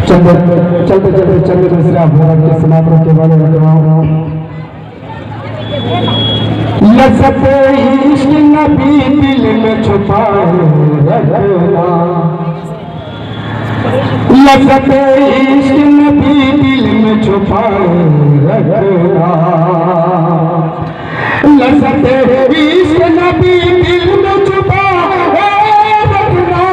चलते चलते चलते दूसरे अभ्यास के समाप्त के वाले लज़्ज़त इश्क़ नबी दिल में छुपाए रखना, लज़्ज़त इश्क़ नबी दिल में छुपाए रखना, लज़्ज़त इश्क़ नबी दिल में छुपाए रखना,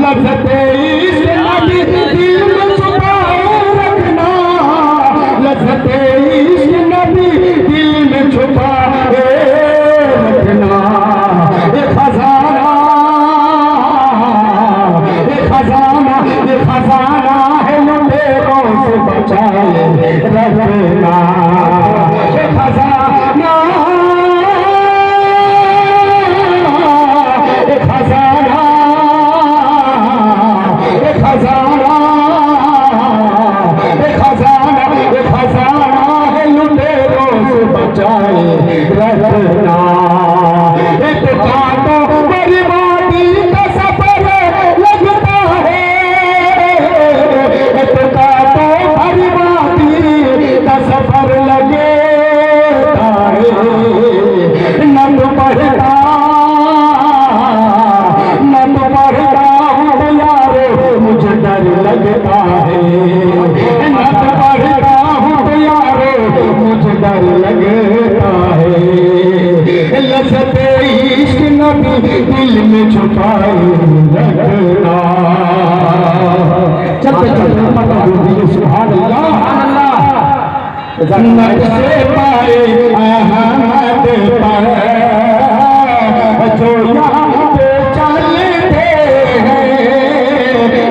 लज़्ज़त इश्क़ नबी दिल में छुपाए रखना, लज़्ज़त इश्क़ नबी दिल में छुपाए रखना। ये खजाना है लुटेरों से बचाए रखना, ये खजाना है लुटेरों से बचाए रखना। एक कांटों बर्बादी का सफर लगता है, एक कांटों बर्बादी का सफर लगता है, न तो बढ़ता हूँ यारो मुझे डर लगता है, न तो बढ़ता हूँ यारो मुझे डर लगता है। लज़्ज़त इश्क़ नबी दिल में छुपाए रखना। चलते चलते पता सुभान अल्लाह, जन्नत से पाए अहमद पर जो यहाँ पे चलते हैं,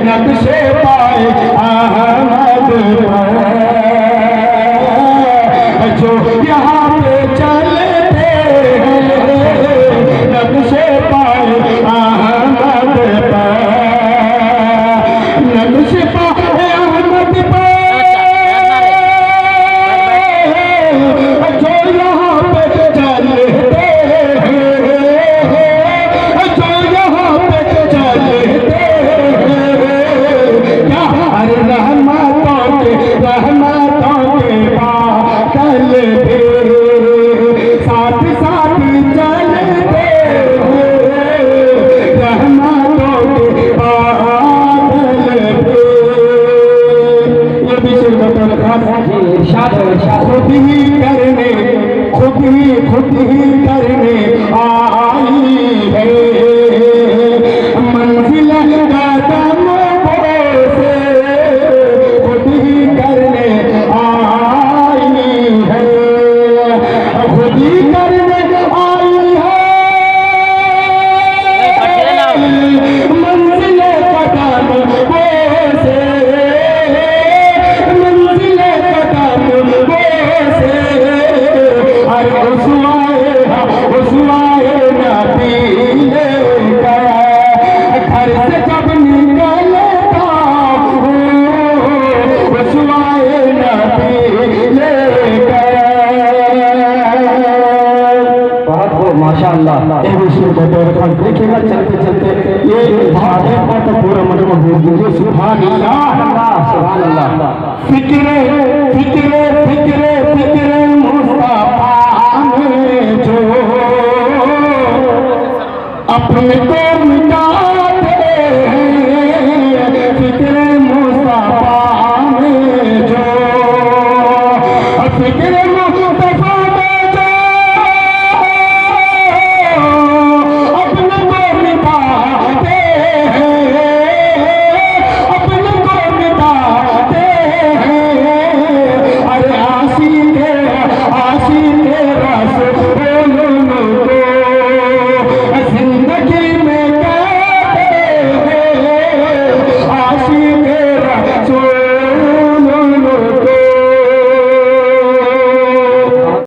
नक्शे पाए अहमद पर जो यहाँ पे चलते हैं, नक्शे पाए अहमद पर, नक्शे पाए अहमद पर जो यहाँ पे चलते हैं, जो यहाँ पे चलते हैं, यार रहमतों के बादल भी साथ साथ चलते हैं, रहमतों के बादल भी। ये भी शिरकत खास खुद ही करने आई है मंजिल कदम से, खुद ही करने आई है, खुद ही करने आई है मंजिल कदम से, मंजिल कदम से। अरे उसवाए नबी लेकर घर से जब निकलता हूँ, उसवाए नबी लेकर। बहुत माशाअल्लाह। देखिएगा चलते चलते ये भागे पर तो पूरा मतलब बोल दीजिए सुभान अल्लाह सुभान अल्लाह। फिक्रे फिक्रे फिक्रे फिक्रे मुस्तफा में जो अपने को मिटाते हैं,